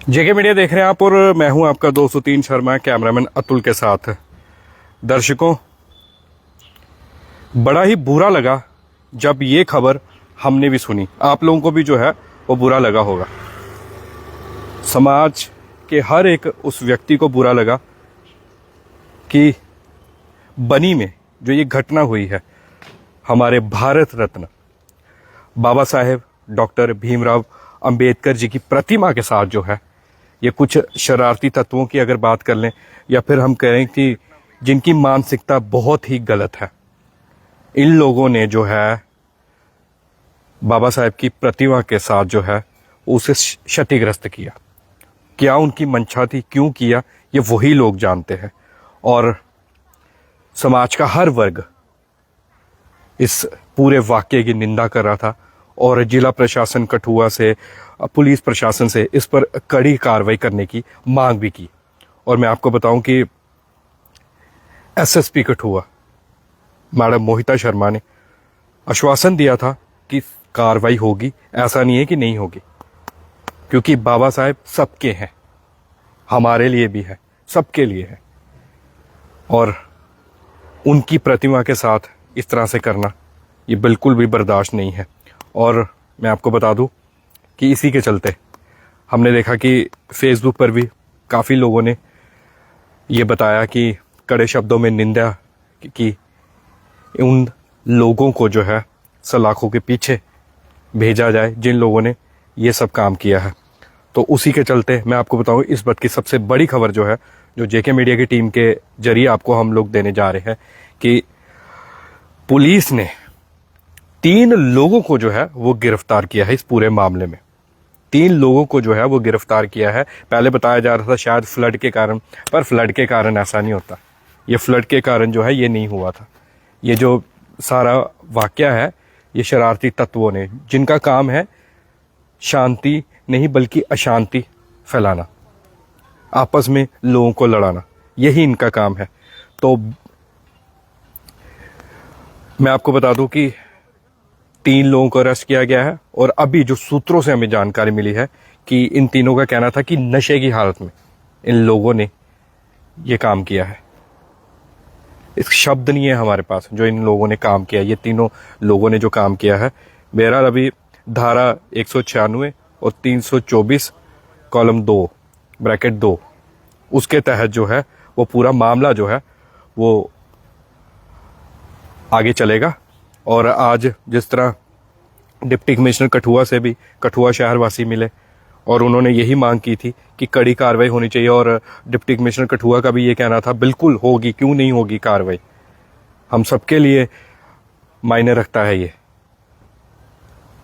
जेके media देख रहे हैं आप और मैं हूं आपका 203 शर्मा, कैमरामैन अतुल के साथ। दर्शकों, बड़ा ही बुरा लगा जब ये खबर हमने भी सुनी। आप लोगों को भी जो है वो बुरा लगा होगा। समाज के हर एक उस व्यक्ति को बुरा लगा कि बनी में जो ये घटना हुई है, हमारे भारत रत्न बाबा साहेब डॉक्टर भीमराव अंबेडकर जी की प्रतिमा के साथ जो है ये कुछ शरारती तत्वों की अगर बात कर लें या फिर हम कहें कि जिनकी मानसिकता बहुत ही गलत है, इन लोगों ने जो है बाबा साहेब की प्रतिमा के साथ जो है उसे क्षतिग्रस्त किया। क्या उनकी मंशा थी, क्यों किया, ये वही लोग जानते हैं। और समाज का हर वर्ग इस पूरे वाक्य की निंदा कर रहा था और जिला प्रशासन कठुआ से, पुलिस प्रशासन से इस पर कड़ी कार्रवाई करने की मांग भी की। और मैं आपको बताऊं कि एसएसपी कठुआ मैडम मोहिता शर्मा ने आश्वासन दिया था कि कार्रवाई होगी, ऐसा नहीं है कि नहीं होगी, क्योंकि बाबा साहेब सबके हैं, हमारे लिए भी है, सबके लिए है। और उनकी प्रतिमा के साथ इस तरह से करना ये बिल्कुल भी बर्दाश्त नहीं है। और मैं आपको बता दूं कि इसी के चलते हमने देखा कि फेसबुक पर भी काफ़ी लोगों ने ये बताया कि कड़े शब्दों में निंदा की, उन लोगों को जो है सलाखों के पीछे भेजा जाए जिन लोगों ने ये सब काम किया है। तो उसी के चलते मैं आपको बताऊं, इस बात की सबसे बड़ी खबर जो है, जो जेके मीडिया की टीम के जरिए आपको हम लोग देने जा रहे हैं कि पुलिस ने 3 लोगों को जो है वो गिरफ्तार किया है। इस पूरे मामले में 3 लोगों को जो है वो गिरफ्तार किया है। पहले बताया जा रहा था शायद फ्लड के कारण, पर फ्लड के कारण ऐसा नहीं होता। ये फ्लड के कारण जो है ये नहीं हुआ था। ये जो सारा वाकया है ये शरारती तत्वों ने, जिनका काम है शांति नहीं बल्कि अशांति फैलाना, आपस में लोगों को लड़ाना, यही इनका काम है। तो मैं आपको बता दूं कि 3 लोगों को अरेस्ट किया गया है। और अभी जो सूत्रों से हमें जानकारी मिली है कि इन तीनों का कहना था कि नशे की हालत में इन लोगों ने ये काम किया है। इस शब्द नहीं है हमारे पास जो इन लोगों ने काम किया, ये तीनों लोगों ने जो काम किया है। बहरहाल अभी धारा 196 और 324 कॉलम 2 ब्रैकेट 2 उसके तहत जो है वो पूरा मामला जो है वो आगे चलेगा। और आज जिस तरह डिप्टी कमिश्नर कठुआ से भी कठुआ शहरवासी मिले और उन्होंने यही मांग की थी कि कड़ी कार्रवाई होनी चाहिए, और डिप्टी कमिश्नर कठुआ का भी ये कहना था बिल्कुल होगी, क्यों नहीं होगी कार्रवाई, हम सबके लिए मायने रखता है ये।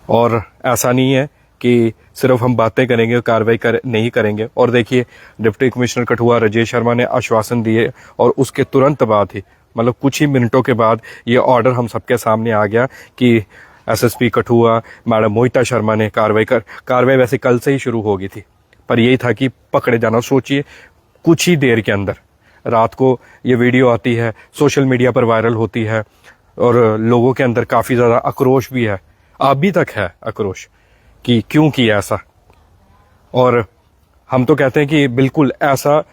और ऐसा नहीं है कि सिर्फ हम बातें करेंगे और कार्रवाई नहीं करेंगे। और देखिए, डिप्टी कमिश्नर कठुआ राजेश शर्मा ने आश्वासन दिए और उसके तुरंत बाद ही, मतलब कुछ ही मिनटों के बाद, ये ऑर्डर हम सबके सामने आ गया कि एसएसपी कठुआ मैडम मोहिता शर्मा ने कार्रवाई वैसे कल से ही शुरू हो गई थी, पर यही था कि पकड़े जाना। सोचिए, कुछ ही देर के अंदर रात को ये वीडियो आती है, सोशल मीडिया पर वायरल होती है और लोगों के अंदर काफ़ी ज़्यादा आक्रोश भी है, अभी तक है आक्रोश कि क्यों किया ऐसा। और हम तो कहते हैं कि बिल्कुल ऐसा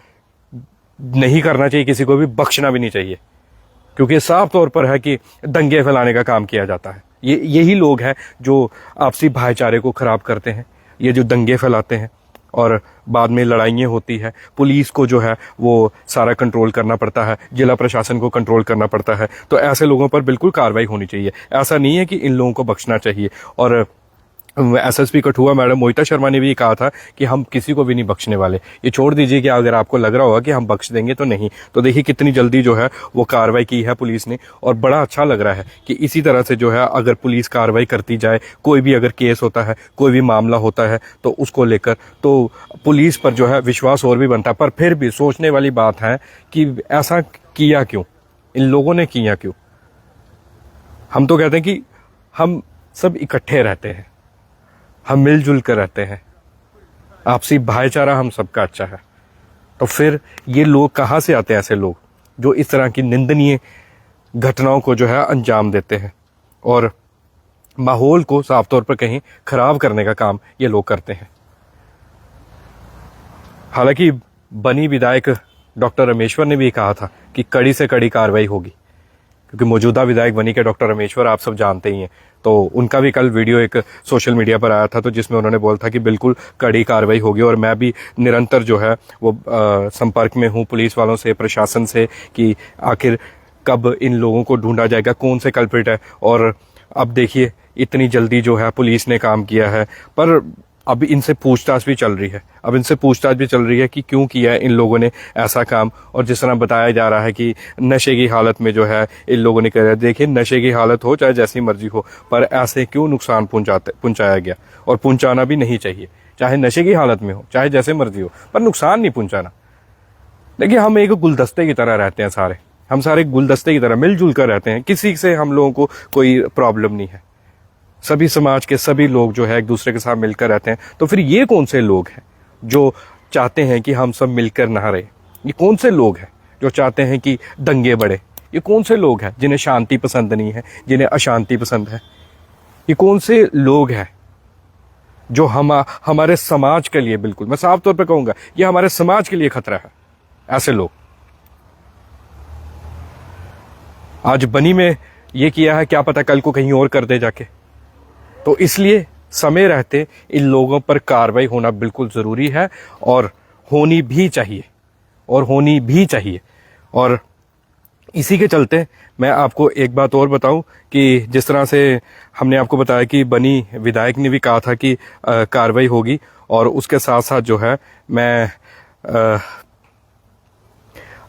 नहीं करना चाहिए, किसी को भी बख्शना भी नहीं चाहिए, क्योंकि साफ तौर पर है कि दंगे फैलाने का काम किया जाता है। यही लोग हैं जो आपसी भाईचारे को खराब करते हैं, ये जो दंगे फैलाते हैं और बाद में लड़ाइयाँ होती है। पुलिस को जो है वो सारा कंट्रोल करना पड़ता है, जिला प्रशासन को कंट्रोल करना पड़ता है। तो ऐसे लोगों पर बिल्कुल कार्रवाई होनी चाहिए, ऐसा नहीं है कि इन लोगों को बख्शना चाहिए। और एसएसपी कठुआ मैडम मोहिता शर्मा ने भी कहा था कि हम किसी को भी नहीं बख्शने वाले। ये छोड़ दीजिए कि अगर आपको लग रहा होगा कि हम बख्श देंगे तो नहीं। तो देखिए कितनी जल्दी जो है वो कार्रवाई की है पुलिस ने, और बड़ा अच्छा लग रहा है कि इसी तरह से जो है अगर पुलिस कार्रवाई करती जाए, कोई भी अगर केस होता है, कोई भी मामला होता है तो उसको लेकर तो पुलिस पर जो है विश्वास और भी बनता है। पर फिर भी सोचने वाली बात है कि ऐसा किया क्यों, इन लोगों ने किया क्यों। हम तो कहते हैं कि हम सब इकट्ठे रहते हैं, हम मिलजुल कर रहते हैं, आपसी भाईचारा हम सबका अच्छा है। तो फिर ये लोग कहाँ से आते हैं, ऐसे लोग जो इस तरह की निंदनीय घटनाओं को जो है अंजाम देते हैं और माहौल को साफ तौर पर कहीं खराब करने का काम ये लोग करते हैं। हालांकि बनी विधायक डॉक्टर रामेश्वर ने भी कहा था कि कड़ी से कड़ी कार्रवाई होगी, क्योंकि मौजूदा विधायक बनी के डॉक्टर रामेश्वर आप सब जानते ही हैं। तो उनका भी कल वीडियो एक सोशल मीडिया पर आया था, तो जिसमें उन्होंने बोला था कि बिल्कुल कड़ी कार्रवाई होगी। और मैं भी निरंतर जो है वो संपर्क में हूँ पुलिस वालों से, प्रशासन से, कि आखिर कब इन लोगों को ढूंढा जाएगा, कौन से कल्प्रिट है। और अब देखिए इतनी जल्दी जो है पुलिस ने काम किया है, पर अब इनसे पूछताछ भी चल रही है। अब इनसे पूछताछ भी चल रही है कि क्यों किया है इन लोगों ने ऐसा काम। और जिस तरह बताया जा रहा है कि नशे की हालत में जो है इन लोगों ने कहा, देखिए नशे की हालत हो चाहे जैसी मर्जी हो, पर ऐसे क्यों नुकसान पहुंचाया गया, और पहुंचाना भी नहीं चाहिए। चाहे नशे की हालत में हो चाहे जैसे मर्जी हो, पर नुकसान नहीं पहुंचाना। देखिए हम एक गुलदस्ते की तरह रहते हैं सारे, हम सारे गुलदस्ते की तरह मिलजुल कर रहते हैं, किसी से हम लोगों को कोई प्रॉब्लम नहीं है। सभी समाज के सभी लोग जो है एक दूसरे के साथ मिलकर रहते हैं। तो फिर ये कौन से लोग हैं जो चाहते हैं कि हम सब मिलकर ना रहे? ये कौन से लोग हैं जो चाहते हैं कि दंगे बढ़े? ये कौन से लोग हैं जिन्हें शांति पसंद नहीं है, जिन्हें अशांति पसंद है? ये कौन से लोग हैं जो हमारे समाज के लिए, बिल्कुल मैं साफ तौर पर कहूंगा, ये हमारे समाज के लिए खतरा है? ऐसे लोग आज बनी में ये किया है, क्या पता कल को कहीं और कर दे जाके। तो इसलिए समय रहते इन लोगों पर कार्रवाई होना बिल्कुल जरूरी है, और होनी भी चाहिए, और होनी भी चाहिए। और इसी के चलते मैं आपको एक बात और बताऊं कि जिस तरह से हमने आपको बताया कि बनी विधायक ने भी कहा था कि कार्रवाई होगी, और उसके साथ साथ जो है मैं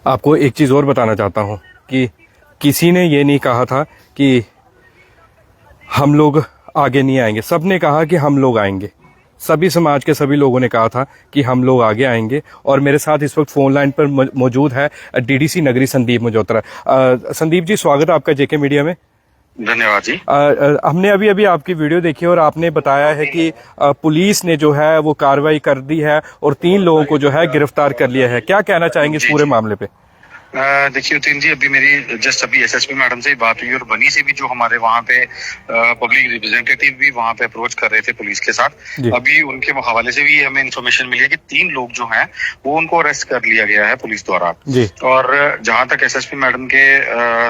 आपको एक चीज और बताना चाहता हूं कि किसी ने ये नहीं कहा था कि हम लोग आगे नहीं आएंगे। सबने कहा कि हम लोग आएंगे, सभी समाज के सभी लोगों ने कहा था कि हम लोग आगे आएंगे। और मेरे साथ इस वक्त फोन लाइन पर मौजूद है डीडीसी नगरी संदीप मल्होत्रा। संदीप जी, स्वागत है आपका जेके मीडिया में। धन्यवाद जी। हमने अभी अभी आपकी वीडियो देखी और आपने बताया है कि पुलिस ने जो है वो कार्रवाई कर दी है और 3 लोगों को जो है गिरफ्तार कर लिया है। क्या कहना चाहेंगे इस पूरे मामले पे? देखिए उतिन जी, अभी मेरी जस्ट अभी एसएसपी मैडम से ही बात हुई, और बनी से भी जो हमारे वहाँ पे पब्लिक रिप्रेजेंटेटिव भी वहाँ पे अप्रोच कर रहे थे पुलिस के साथ। अभी उनके हवाले से भी हमें इन्फॉर्मेशन मिली है कि 3 लोग जो हैं वो उनको अरेस्ट कर लिया गया है पुलिस द्वारा। और जहाँ तक एसएसपी मैडम के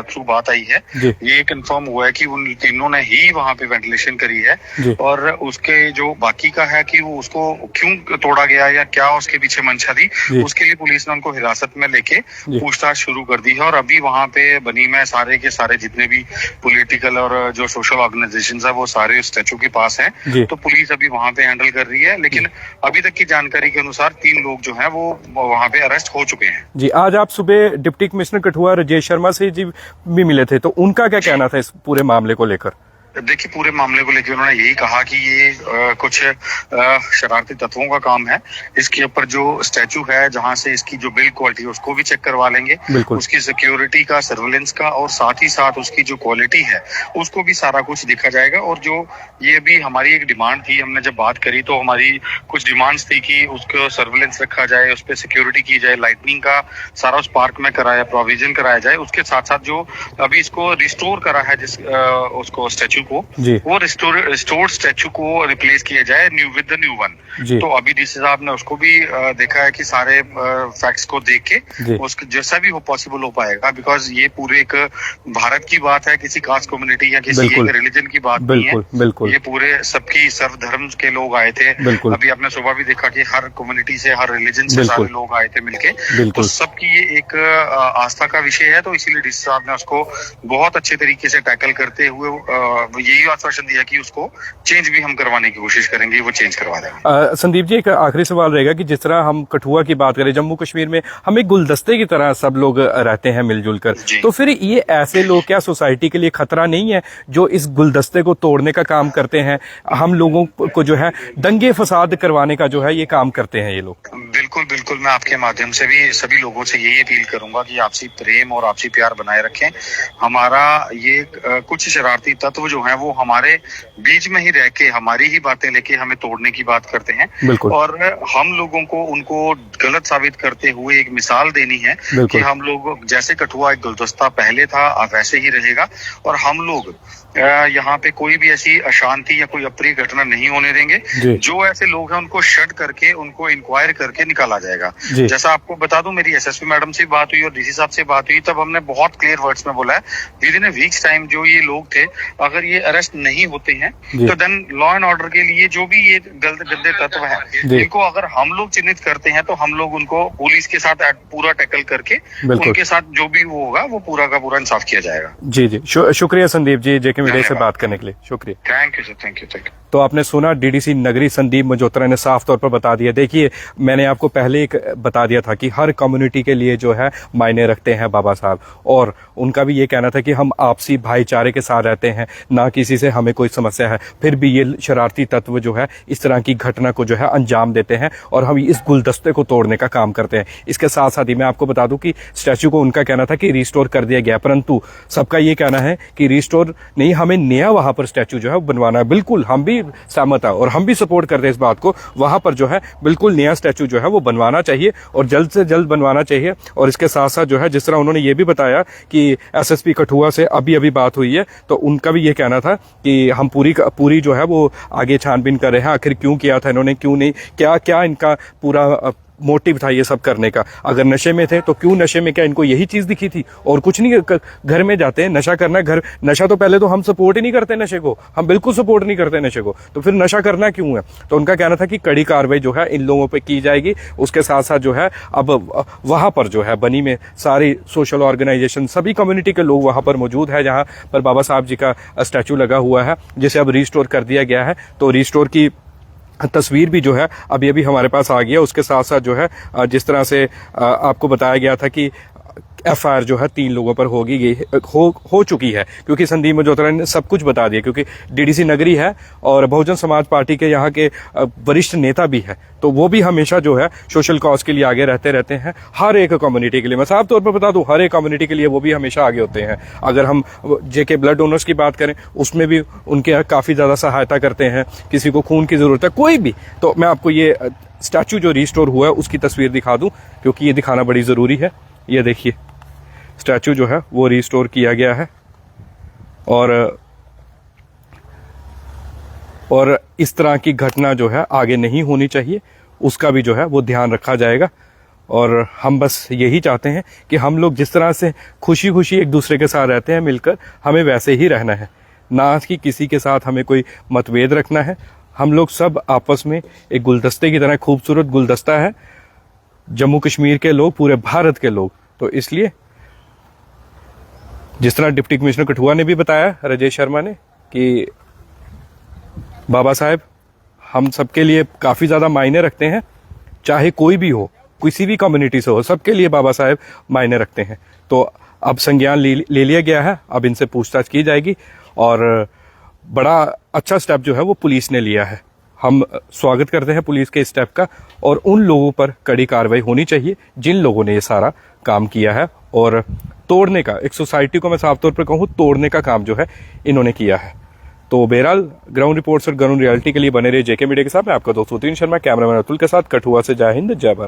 थ्रू बात आई है, ये कंफर्म हुआ है कि उन तीनों ने ही वहाँ पे वेंटिलेशन करी है, और उसके जो बाकी का है कि वो उसको क्यों तोड़ा गया या क्या उसके पीछे मंशा थी, उसके लिए पुलिस ने उनको हिरासत में लेके पूछताछ शुरू कर दी है। और अभी वहाँ पे बनी में सारे के सारे जितने भी पॉलिटिकल और जो सोशल ऑर्गेनाइजेशंस है वो सारे स्टैचू के पास हैं। तो पुलिस अभी वहाँ पे हैंडल कर रही है, लेकिन अभी तक की जानकारी के अनुसार 3 लोग जो हैं वो वहाँ पे अरेस्ट हो चुके हैं। जी, आज आप सुबह डिप्टी कमिश्नर कठुआ राजेश शर्मा से जी भी मिले थे, तो उनका क्या कहना था इस पूरे मामले को लेकर? देखिए, पूरे मामले को लेकर उन्होंने यही कहा कि ये कुछ शरारती तत्वों का काम है। इसके ऊपर जो स्टैचू है, जहां से इसकी जो बिल्ड क्वालिटी है उसको भी चेक करवा लेंगे, उसकी सिक्योरिटी का, सर्वेलेंस का, और साथ ही साथ उसकी जो क्वालिटी है उसको भी सारा कुछ देखा जाएगा। और जो ये भी हमारी एक डिमांड थी, हमने जब बात करी तो हमारी कुछ डिमांड्स थी कि उसको सर्वेलेंस रखा जाए, उस पर सिक्योरिटी की जाए, लाइटनिंग का सारा उस पार्क में कराया, प्रोविजन कराया जाए। उसके साथ साथ जो अभी इसको रिस्टोर करा है उसको स्टैचू को, वो रिस्टोर्ड स्टैचू को रिप्लेस किया जाए विद द न्यू वन। तो अभी डीसी साहब ने उसको भी देखा है कि सारे फैक्ट्स को देख के उसको जैसा भी वो पॉसिबल हो पाएगा, बिकॉज ये पूरे एक भारत की बात है, किसी कास्ट कम्युनिटी या किसी एक रिलीजन की बात नहीं है। ये पूरे सबकी सर्व धर्म के लोग आए थे। अभी आपने सुबह भी देखा कि हर कम्युनिटी से, हर रिलीजन से सारे लोग आए थे मिलके। तो सबकी ये एक आस्था का विषय है, तो इसीलिए डीसी साहब ने उसको बहुत अच्छे तरीके से टैकल करते हुए यही आश्वासन दिया कि उसको चेंज भी हम करवाने की कोशिश करेंगे, वो चेंज करवा देंगे। संदीप जी, एक आखिरी सवाल रहेगा कि जिस तरह हम कठुआ की बात करें, जम्मू कश्मीर में हम एक गुलदस्ते की तरह सब लोग रहते हैं मिलजुल कर, तो फिर ये ऐसे लोग क्या सोसाइटी के लिए खतरा नहीं है जो इस गुलदस्ते को तोड़ने का काम करते हैं, हम लोगों को जो है दंगे फसाद करवाने का जो है ये काम करते हैं ये लोग? बिल्कुल बिल्कुल, मैं आपके माध्यम से भी सभी लोगों से यही अपील करूंगा कि आपसी प्रेम और आपसी प्यार बनाए रखें। हमारा ये कुछ शरारती तत्व जो है वो हमारे बीच में ही रह के हमारी ही बातें लेके हमें तोड़ने की बात करते हैं, और हम लोगों को उनको गलत साबित करते हुए एक मिसाल देनी है कि हम लोग जैसे कठुआ एक गुलदस्ता पहले था, अब वैसे ही रहेगा, और हम लोग यहाँ पे कोई भी ऐसी अशांति या कोई अप्रिय घटना नहीं होने देंगे। जो ऐसे लोग हैं उनको शट करके, उनको इंक्वायर करके निकाला जाएगा। जैसा आपको बता दूं, मेरी एसएसपी मैडम से बात हुई और डीसी साहब से बात हुई, तब हमने बहुत क्लियर वर्ड्स में बोला है with in a weeks time जो ये लोग थे, अगर ये अरेस्ट नहीं होते हैं तो देन लॉ एंड ऑर्डर के लिए जो भी ये गंदे तत्व है, इनको अगर हम लोग चिन्हित करते हैं तो हम लोग उनको पुलिस के साथ पूरा टैकल करके उनके साथ जो भी वो होगा वो पूरा का पूरा इंसाफ किया जाएगा। जी शुक्रिया संदीप जी, जेके मीडिया से बात करने के लिए शुक्रिया। Thank you sir, thank you. तो आपने सुना डीडीसी नगरी संदीप मजोत्रा ने साफ तौर पर बता दिया। देखिए, मैंने आपको पहले एक बता दिया था कि हर कम्युनिटी के लिए जो है मायने रखते हैं बाबा साहब, और उनका भी ये कहना था कि हम आपसी भाईचारे के साथ रहते हैं, ना किसी से हमें कोई समस्या है। फिर भी ये शरारती तत्व जो है इस तरह की घटना को जो है अंजाम देते हैं और हम इस गुलदस्ते को तोड़ने का काम करते हैं। इसके साथ साथ ही मैं आपको बता दूं कि स्टैचू को उनका कहना था कि रिस्टोर कर दिया गया, परंतु सबका ये कहना है कि रिस्टोर नहीं, हमें नया वहां पर स्टैचू जो है बनवाना है। बिल्कुल हम भी सहमत है और हम भी सपोर्ट करते हैं इस बात को, वहां पर जो है बिल्कुल नया स्टैचू जो है वो बनवाना चाहिए और जल्द से जल्द बनवाना चाहिए। और इसके साथ साथ जो है, जिस तरह उन्होंने ये भी बताया कि एसएसपी कठुआ से अभी बात हुई है, तो उनका भी ये कहना था कि हम पूरी जो है वो आगे छानबीन कर रहे हैं, आखिर क्यों किया था इन्होंने, क्यों नहीं, क्या इनका पूरा मोटिव था ये सब करने का। अगर नशे में थे तो क्यों नशे में, क्या इनको यही चीज दिखी थी और कुछ नहीं? घर में जाते हैं नशा करना, घर नशा तो पहले तो हम सपोर्ट ही नहीं करते नशे को, हम बिल्कुल सपोर्ट नहीं करते नशे को, तो फिर नशा करना क्यों है? तो उनका कहना था कि कड़ी कार्रवाई जो है इन लोगों पे की जाएगी। उसके साथ साथ जो है अब वहां पर जो है बनी में सारी सोशल ऑर्गेनाइजेशन, सभी कम्युनिटी के लोग वहां पर मौजूद है, जहां पर बाबा साहब जी का स्टैचू लगा हुआ है, जिसे अब रिस्टोर कर दिया गया है। तो रिस्टोर की तस्वीर भी जो है अभी हमारे पास आ गया। उसके साथ साथ जो है जिस तरह से आपको बताया गया था कि एफआईआर जो है 3 लोगों पर हो चुकी है, क्योंकि संदीप मजोत्रा ने सब कुछ बता दिया, क्योंकि डीडीसी नगरी है और बहुजन समाज पार्टी के यहाँ के वरिष्ठ नेता भी है, तो वो भी हमेशा जो है सोशल कॉज के लिए आगे रहते हैं। हर एक कम्युनिटी के लिए, मैं साफ तौर पर बता दूं, हर एक कम्युनिटी के लिए वो भी हमेशा आगे होते हैं। अगर हम जेके ब्लड डोनर्स की बात करें, उसमें भी उनके काफी ज्यादा सहायता करते हैं। किसी को खून की जरूरत है, कोई भी, तो मैं आपको ये स्टैचू जो रिस्टोर हुआ है उसकी तस्वीर दिखा दूं, क्योंकि ये दिखाना बड़ी जरूरी है। ये देखिए, स्टैचू जो है वो रिस्टोर किया गया है और इस तरह की घटना जो है आगे नहीं होनी चाहिए, उसका भी जो है वो ध्यान रखा जाएगा। और हम बस यही चाहते हैं कि हम लोग जिस तरह से खुशी खुशी एक दूसरे के साथ रहते हैं मिलकर, हमें वैसे ही रहना है, ना कि किसी के साथ हमें कोई मतभेद रखना है। हम लोग सब आपस में एक गुलदस्ते की तरह, खूबसूरत गुलदस्ता है जम्मू कश्मीर के लोग, पूरे भारत के लोग। तो इसलिए जिस तरह डिप्टी कमिश्नर कठुआ ने भी बताया, राजेश शर्मा ने, कि बाबा साहब हम सबके लिए काफी ज्यादा मायने रखते हैं, चाहे कोई भी हो, किसी भी कम्युनिटी से हो, सबके लिए बाबा साहब मायने रखते हैं। तो अब संज्ञान ले लिया गया है, अब इनसे पूछताछ की जाएगी और बड़ा अच्छा स्टेप जो है वो पुलिस ने लिया है। हम स्वागत करते हैं पुलिस के स्टेप का, और उन लोगों पर कड़ी कार्रवाई होनी चाहिए जिन लोगों ने ये सारा काम किया है और तोड़ने का, एक सोसाइटी को मैं साफ तौर पर कहूँ तोड़ने का काम जो है इन्होंने किया है। तो बहरहाल ग्राउंड रिपोर्ट्स और ग्राउंड रियलिटी के लिए बने रहे जेके मीडिया के साथ। मैं आपका दोस्त उतीन शर्मा, कैमरामैन अतुल के साथ, कठुआ से। जय हिंद, जय भारत।